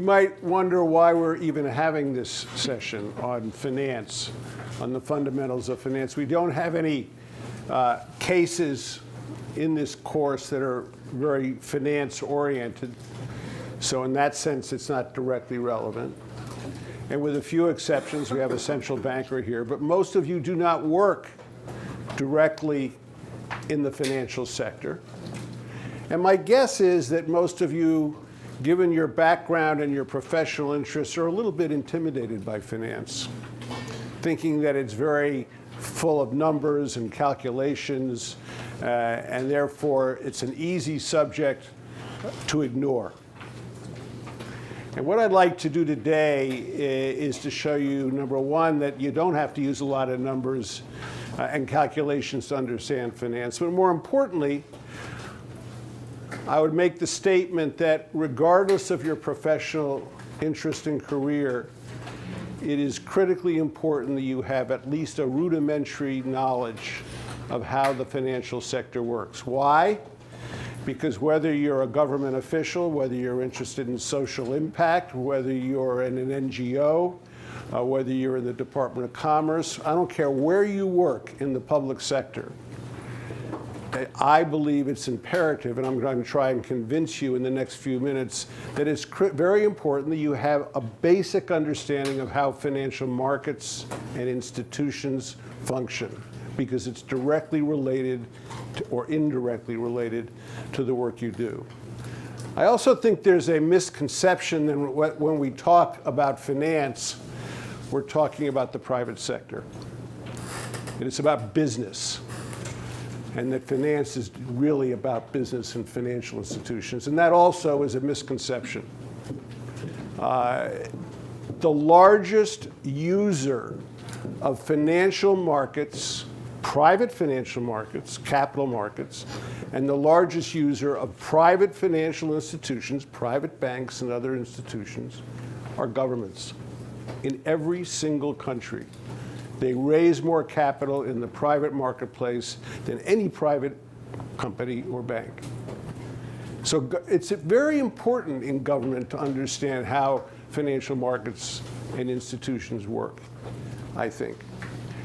might wonder why we're even having this session on finance, on the fundamentals of finance. We don't have any cases in this course that are very finance-oriented. So in that sense, it's not directly relevant. And with a few exceptions, we have a central banker here. But most of you do not work directly in the financial sector. And my guess is that most of you, given your background and your professional interests, are a little bit intimidated by finance, thinking that it's very full of numbers and calculations, and therefore it's an easy subject to ignore. And what I'd like to do today is to show you, number one, that you don't have to use a lot of numbers and calculations to understand finance. But more importantly, I would make the statement that regardless of your professional interest and career, it is critically important that you have at least a rudimentary knowledge of how the financial sector works. Why? Because whether you're a government official, whether you're interested in social impact, whether you're in an NGO, whether you're in the Department of Commerce, I don't care where you work in the public sector, I believe it's imperative, and I'm going to try and convince you in the next few minutes, that it's very important that you have a basic understanding of how financial markets and institutions function, because it's directly related to, or indirectly related to the work you do. I also think there's a misconception that when we talk about finance, we're talking about the private sector. And it's about business. And that finance is really about business and financial institutions. And that also is a misconception. The largest user of financial markets, private financial markets, capital markets, and the largest user of private financial institutions, private banks and other institutions, are governments in every single country. They raise more capital in the private marketplace than any private company or bank. So it's very important in government to understand how financial markets and institutions work, I think.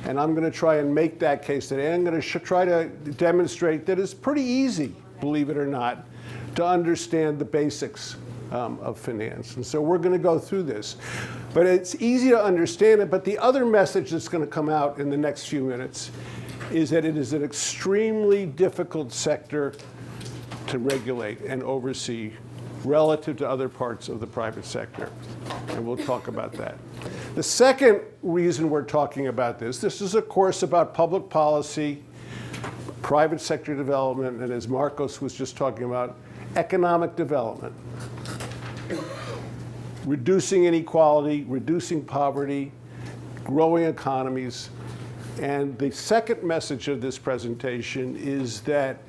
And I'm going to try and make that case today. I'm going to try to demonstrate that it's pretty easy, believe it or not, to understand the basics of finance. And so we're going to go through this. But it's easy to understand it, but the other message that's going to come out in the next few minutes is that it is an extremely difficult sector to regulate and oversee relative to other parts of the private sector. And we'll talk about that. The second reason we're talking about this is a course about public policy, private sector development, and as Marcos was just talking about, economic development. Reducing inequality, reducing poverty, growing economies. And the second message of this presentation is that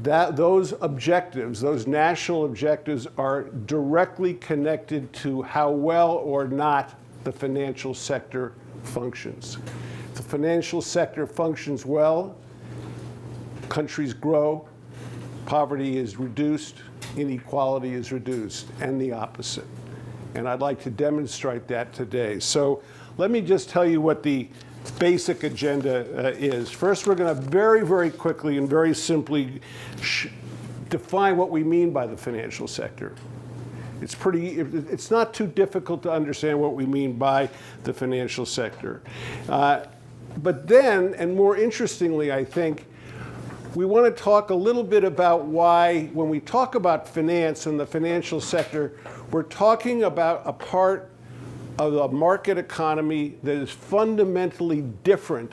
those objectives, those national objectives, are directly connected to how well or not the financial sector functions. If the financial sector functions well, countries grow, poverty is reduced, inequality is reduced, and the opposite. And I'd like to demonstrate that today. So let me just tell you what the basic agenda is. First, we're going to very, very quickly and very simply define what we mean by the financial sector. It's not too difficult to understand what we mean by the financial sector. But then, and more interestingly, I think, we want to talk a little bit about why, when we talk about finance and the financial sector, we're talking about a part of the market economy that is fundamentally different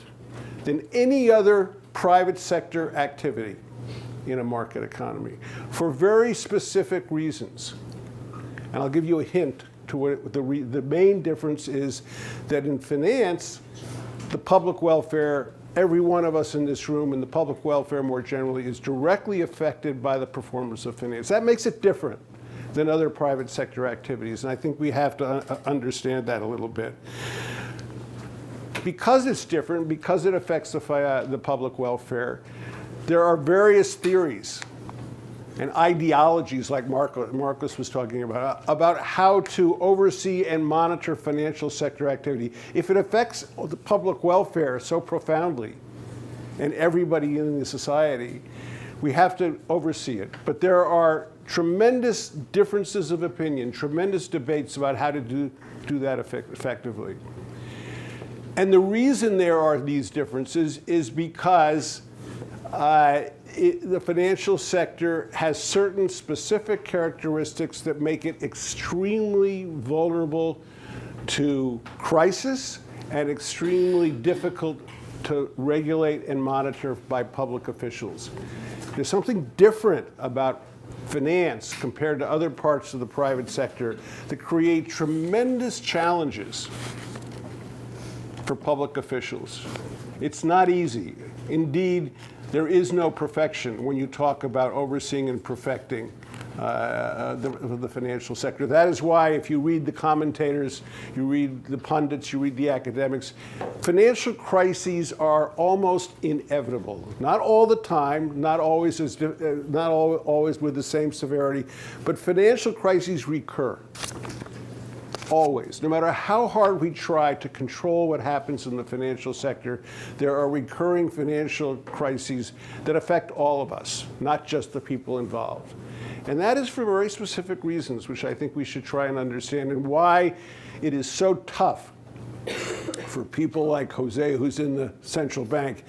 than any other private sector activity in a market economy for very specific reasons. And I'll give you a hint to what the main difference is, that in finance, the public welfare, every one of us in this room, and the public welfare more generally, is directly affected by the performance of finance. That makes it different than other private sector activities, and I think we have to understand that a little bit. Because it's different, because it affects the public welfare, there are various theories and ideologies like Marcus was talking about how to oversee and monitor financial sector activity. If it affects the public welfare so profoundly and everybody in the society, we have to oversee it. But there are tremendous differences of opinion, tremendous debates about how to do that effectively. And the reason there are these differences is because the financial sector has certain specific characteristics that make it extremely vulnerable to crisis and extremely difficult to regulate and monitor by public officials. There's something different about finance compared to other parts of the private sector that create tremendous challenges for public officials. It's not easy. Indeed, there is no perfection when you talk about overseeing and perfecting the financial sector. That is why if you read the commentators, you read the pundits, you read the academics, financial crises are almost inevitable. Not all the time, not always with the same severity, but financial crises recur. Always. No matter how hard we try to control what happens in the financial sector, there are recurring financial crises that affect all of us, not just the people involved. And that is for very specific reasons, which I think we should try and understand, and why it is so tough for people like Jose, who's in the central bank,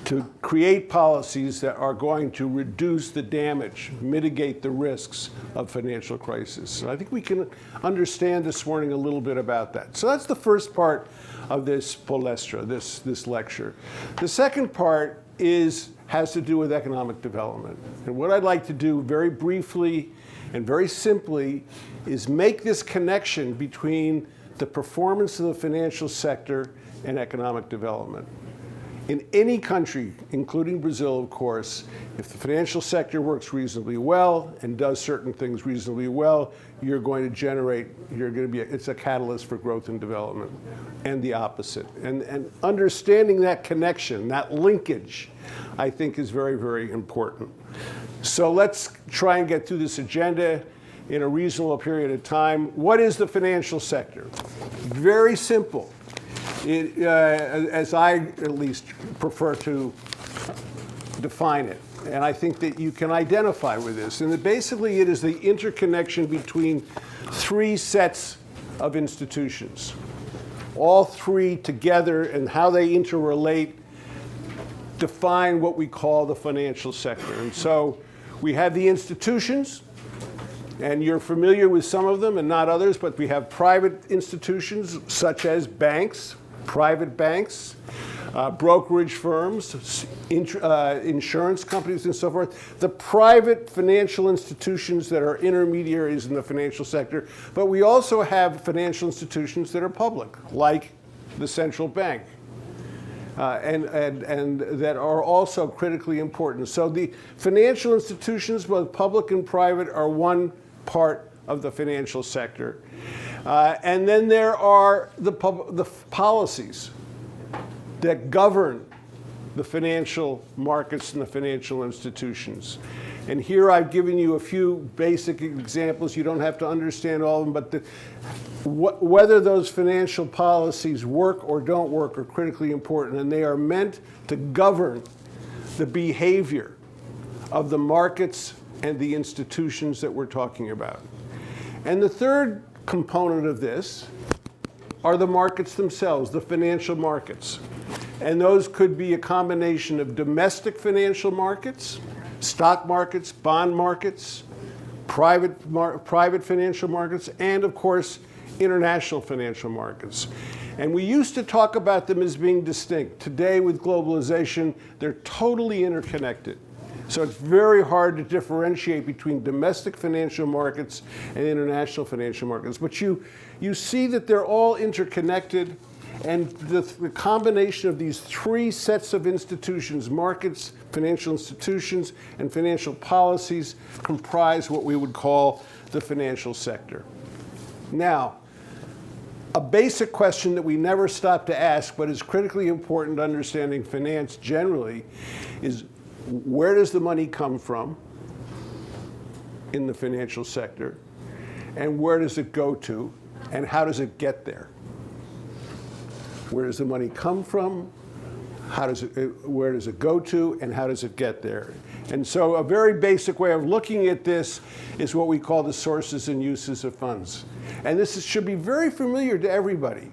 to create policies that are going to reduce the damage, mitigate the risks of financial crisis. And I think we can understand this morning a little bit about that. So that's the first part of this palestra, this lecture. The second part has to do with economic development. And what I'd like to do very briefly and very simply is make this connection between the performance of the financial sector and economic development. In any country, including Brazil, of course, if the financial sector works reasonably well and does certain things reasonably well, it's a catalyst for growth and development, and the opposite. And understanding that connection, that linkage, I think is very, very important. So let's try and get through this agenda in a reasonable period of time. What is the financial sector? Very simple. As I at least prefer to define it, and I think that you can identify with this. And basically it is the interconnection between three sets of institutions. All three together and how they interrelate define what we call the financial sector. And so we have the institutions, and you're familiar with some of them and not others, but we have private institutions such as banks, private banks, brokerage firms, insurance companies, and so forth. The private financial institutions that are intermediaries in the financial sector, but we also have financial institutions that are public, like the central bank, and that are also critically important. So the financial institutions, both public and private, are one part of the financial sector. And then there are the policies that govern the financial markets and the financial institutions. And here I've given you a few basic examples. You don't have to understand all of them, but whether those financial policies work or don't work are critically important, and they are meant to govern the behavior of the markets and the institutions that we're talking about. And the third component of this are the markets themselves, the financial markets. And those could be a combination of domestic financial markets, stock markets, bond markets, private financial markets, and of course, international financial markets. And we used to talk about them as being distinct. Today, with globalization, they're totally interconnected. So it's very hard to differentiate between domestic financial markets and international financial markets. But you see that they're all interconnected, and the combination of these three sets of institutions, markets, financial institutions, and financial policies, comprise what we would call the financial sector. Now, a basic question that we never stop to ask, but is critically important to understanding finance generally, is where does the money come from? in the financial sector, and where does it go to, and how does it get there? Where does the money come from? Where does it go to, and how does it get there? And so a very basic way of looking at this is what we call the sources and uses of funds. And this should be very familiar to everybody,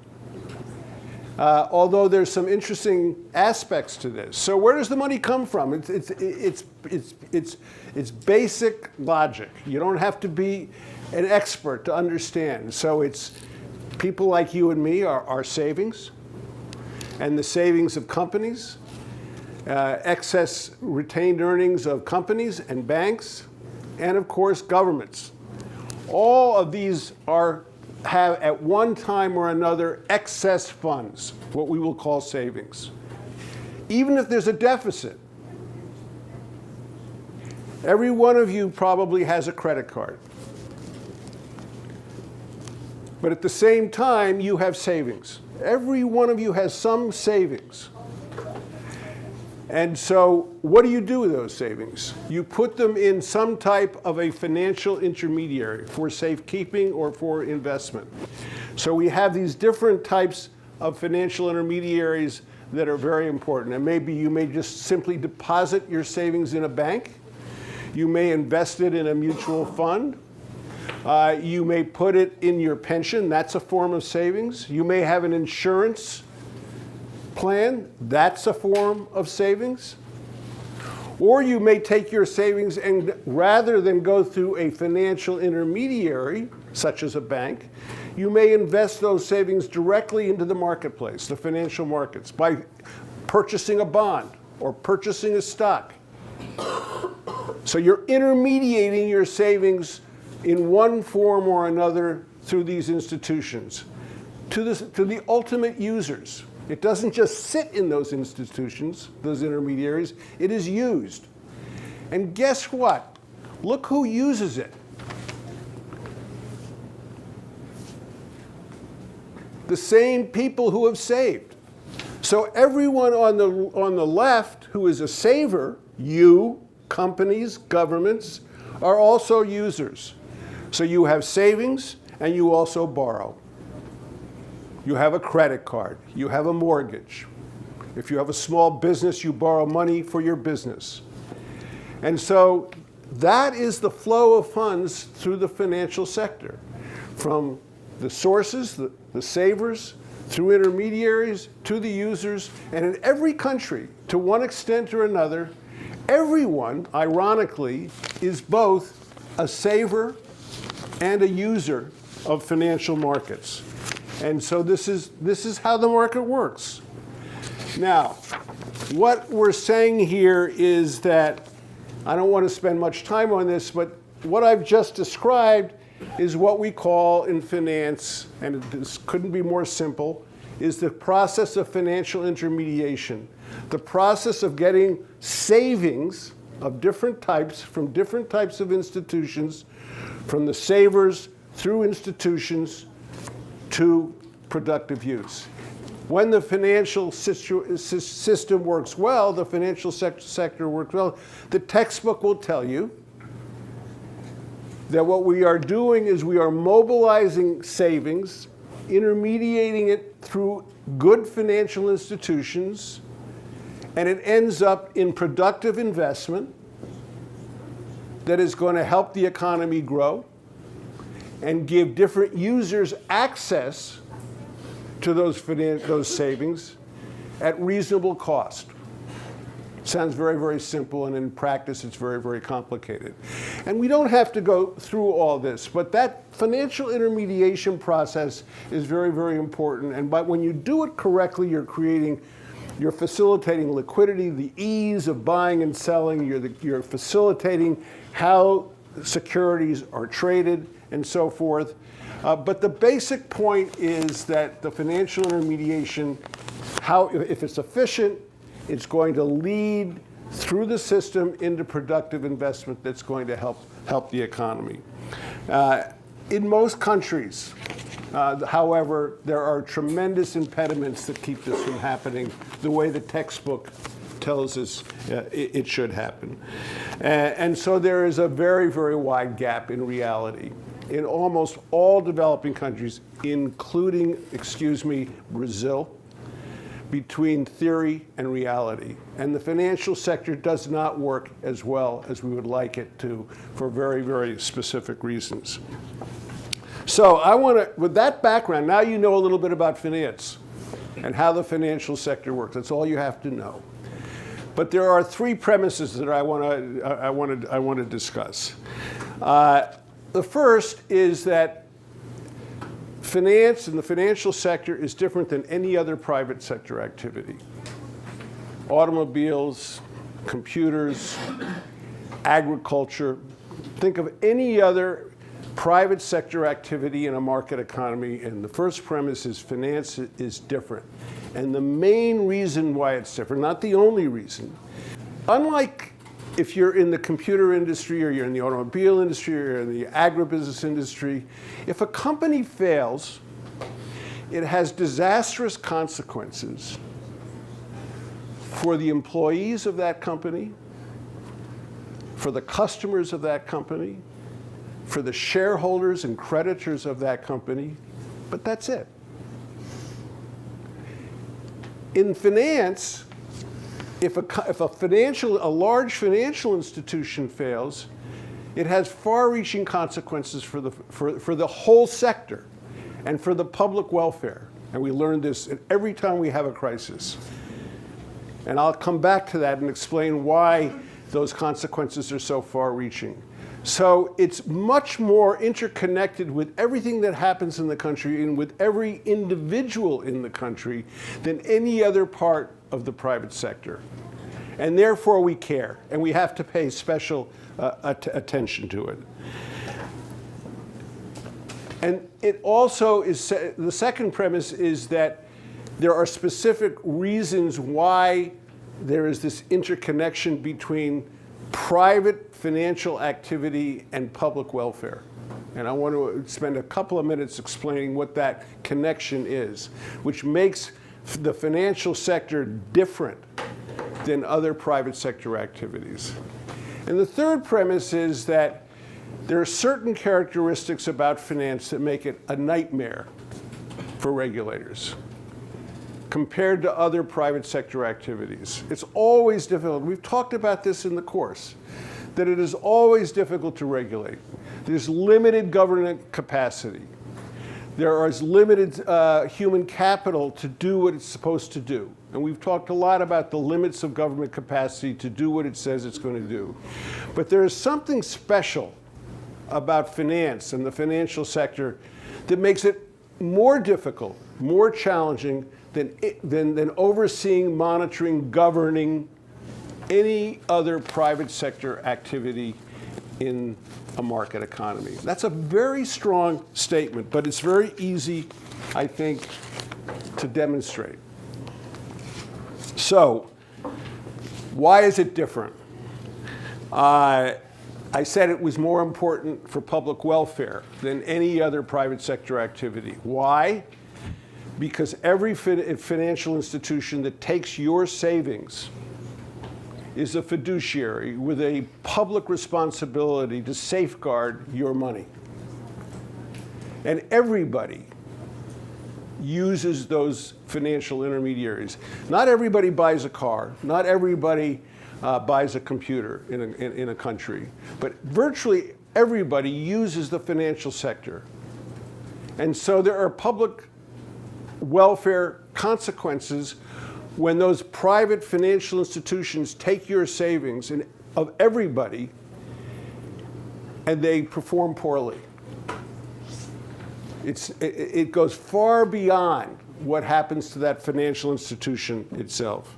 although there's some interesting aspects to this. So where does the money come from? It's basic logic. You don't have to be an expert to understand. So it's people like you and me, our savings, and the savings of companies, excess retained earnings of companies and banks, and of course governments. All of these have at one time or another excess funds, what we will call savings. Even if there's a deficit, every one of you probably has a credit card. But at the same time, you have savings. Every one of you has some savings. And so what do you do with those savings? You put them in some type of a financial intermediary for safekeeping or for investment. So we have these different types of financial intermediaries that are very important. And maybe you may just simply deposit your savings in a bank. You may invest it in a mutual fund. You may put it in your pension. That's a form of savings. You may have an insurance plan. That's a form of savings. Or you may take your savings and rather than go through a financial intermediary, such as a bank, you may invest those savings directly into the marketplace, the financial markets, by purchasing a bond or purchasing a stock. So you're intermediating your savings in one form or another through these institutions to the ultimate users. It doesn't just sit in those institutions, those intermediaries, it is used. And guess what? Look who uses it. The same people who have saved. So everyone on the left who is a saver, you, companies, governments, are also users. So you have savings and you also borrow. You have a credit card. You have a mortgage. If you have a small business, you borrow money for your business. And so that is the flow of funds through the financial sector, from the sources, the savers, through intermediaries, to the users. And in every country, to one extent or another, everyone, ironically, is both a saver and a user of financial markets. And so this is how the market works. Now, what we're saying here is that, I don't want to spend much time on this, but what I've just described is what we call in finance, and this couldn't be more simple, is the process of financial intermediation. The process of getting savings of different types from different types of institutions, from the savers through institutions to productive use. When the financial system works well, the financial sector works well, the textbook will tell you that what we are doing is we are mobilizing savings, intermediating it through good financial institutions, and it ends up in productive investment that is going to help the economy grow and give different users access to those savings at reasonable cost. Sounds very, very simple, and in practice it's very, very complicated. And we don't have to go through all this, but that financial intermediation process is very, very important. But when you do it correctly, you're facilitating liquidity, the ease of buying and selling, you're facilitating how securities are traded, and so forth. But the basic point is that the financial intermediation, if it's efficient, it's going to lead through the system into productive investment that's going to help the economy. In most countries, however, there are tremendous impediments that keep this from happening the way the textbook tells us it should happen. And so there is a very, very wide gap in reality in almost all developing countries, including, Brazil, between theory and reality. And the financial sector does not work as well as we would like it to for very, very specific reasons. So I want to, with that background, now you know a little bit about finance and how the financial sector works. That's all you have to know. But there are three premises that I want to discuss. The first is that finance and the financial sector is different than any other private sector activity. Automobiles, computers, agriculture. Think of any other private sector activity in a market economy, and the first premise is finance is different. And the main reason why it's different, not the only reason, unlike if you're in the computer industry or you're in the automobile industry or you're in the agribusiness industry, if a company fails, it has disastrous consequences for the employees of that company, for the customers of that company, for the shareholders and creditors of that company, but that's it. In finance, if a large financial institution fails, it has far-reaching consequences for the whole sector and for the public welfare. And we learn this every time we have a crisis. And I'll come back to that and explain why those consequences are so far-reaching. So it's much more interconnected with everything that happens in the country and with every individual in the country than any other part of the private sector. And therefore we care, and we have to pay special attention to it. And it also is, the second premise is that there are specific reasons why there is this interconnection between private financial activity and public welfare. And I want to spend a couple of minutes explaining what that connection is, which makes the financial sector different than other private sector activities. And the third premise is that there are certain characteristics about finance that make it a nightmare for regulators compared to other private sector activities. It's always difficult. We've talked about this in the course, that it is always difficult to regulate. There's limited government capacity. There is limited human capital to do what it's supposed to do. And we've talked a lot about the limits of government capacity to do what it says it's going to do. But there is something special about finance and the financial sector that makes it more difficult, more challenging than overseeing, monitoring, governing any other private sector activity in a market economy. That's a very strong statement, but it's very easy, I think, to demonstrate. So, why is it different? I said it was more important for public welfare than any other private sector activity. Why? Because every financial institution that takes your savings is a fiduciary with a public responsibility to safeguard your money. And everybody uses those financial intermediaries. Not everybody buys a car. Not everybody buys a computer in a country. But virtually everybody uses the financial sector. And so there are public welfare consequences when those private financial institutions take your savings of everybody and they perform poorly. It goes far beyond what happens to that financial institution itself.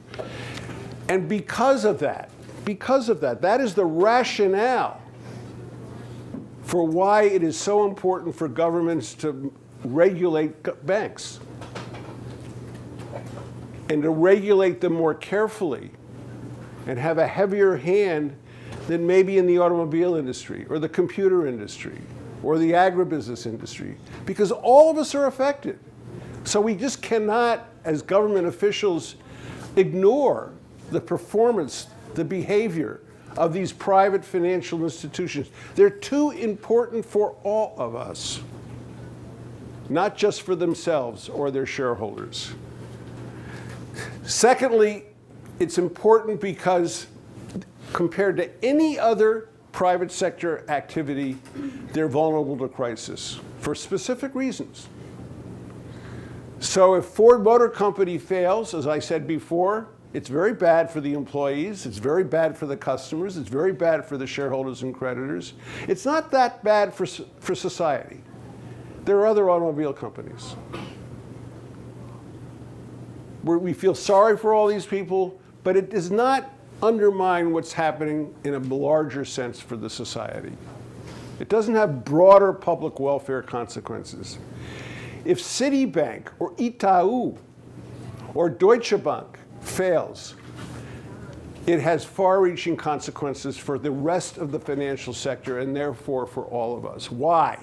And because of that, that is the rationale for why it is so important for governments to regulate banks and to regulate them more carefully and have a heavier hand than maybe in the automobile industry or the computer industry or the agribusiness industry, because all of us are affected. So we just cannot, as government officials, ignore the performance, the behavior of these private financial institutions. They're too important for all of us, not just for themselves or their shareholders. Secondly, it's important because compared to any other private sector activity, they're vulnerable to crisis for specific reasons. So if Ford Motor Company fails, as I said before, it's very bad for the employees, it's very bad for the customers, it's very bad for the shareholders and creditors. It's not that bad for society. There are other automobile companies. We feel sorry for all these people, but it does not undermine what's happening in a larger sense for the society. It doesn't have broader public welfare consequences. If Citibank or Itaú or Deutsche Bank fails, it has far-reaching consequences for the rest of the financial sector and therefore for all of us. Why?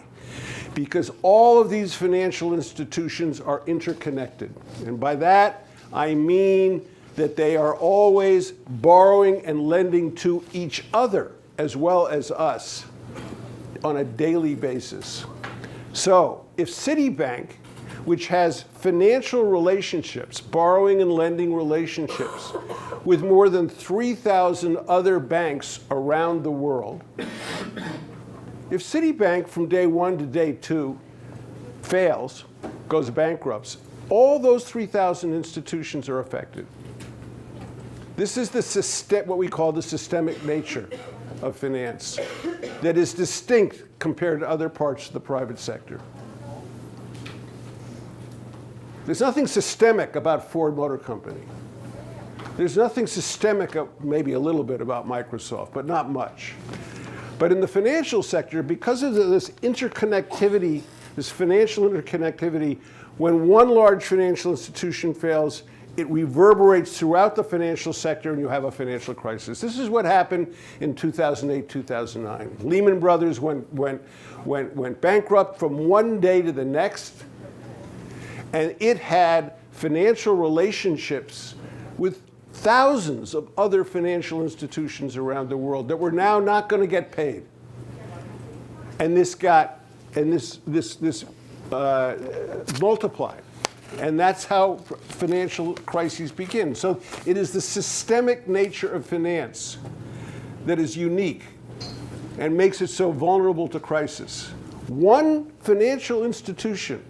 Because all of these financial institutions are interconnected. And by that, I mean that they are always borrowing and lending to each other as well as us on a daily basis. So if Citibank, which has financial relationships, borrowing and lending relationships, with more than 3,000 other banks around the world, if Citibank from day one to day two fails, goes bankrupt, all those 3,000 institutions are affected. This is what we call the systemic nature of finance that is distinct compared to other parts of the private sector. There's nothing systemic about Ford Motor Company. There's nothing systemic, maybe a little bit about Microsoft, but not much. But in the financial sector, because of this interconnectivity, this financial interconnectivity, when one large financial institution fails, it reverberates throughout the financial sector and you have a financial crisis. This is what happened in 2008, 2009. Lehman Brothers went bankrupt from one day to the next, and it had financial relationships with thousands of other financial institutions around the world that were now not going to get paid. And this multiplied. And that's how financial crises begin. So it is the systemic nature of finance that is unique and makes it so vulnerable to crisis. One financial institution,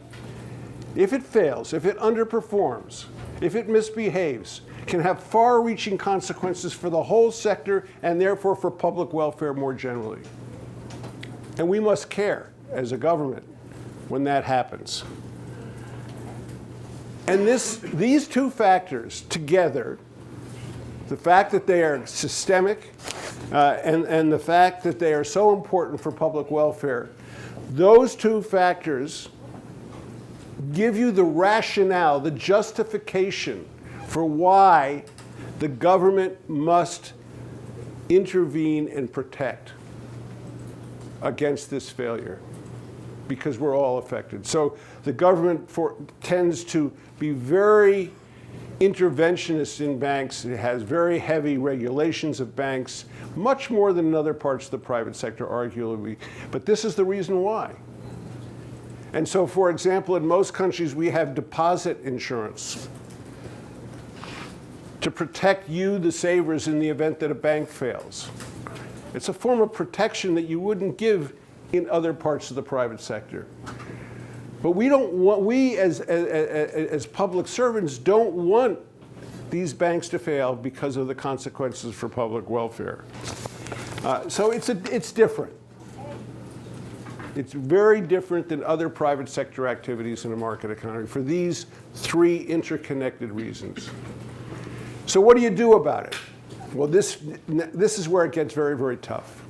if it fails, if it underperforms, if it misbehaves, can have far-reaching consequences for the whole sector and therefore for public welfare more generally. And we must care as a government when that happens. And these two factors together, the fact that they are systemic and the fact that they are so important for public welfare, those two factors give you the rationale, the justification for why the government must intervene and protect against this failure, because we're all affected. So the government tends to be very interventionist in banks. It has very heavy regulations of banks, much more than in other parts of the private sector, arguably. But this is the reason why. And so, for example, in most countries, we have deposit insurance to protect you, the savers, in the event that a bank fails. It's a form of protection that you wouldn't give in other parts of the private sector. But we as public servants don't want these banks to fail because of the consequences for public welfare. So it's different. It's very different than other private sector activities in a market economy for these three interconnected reasons. So what do you do about it? Well, this is where it gets very, very tough.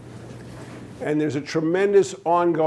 And there's a tremendous ongoing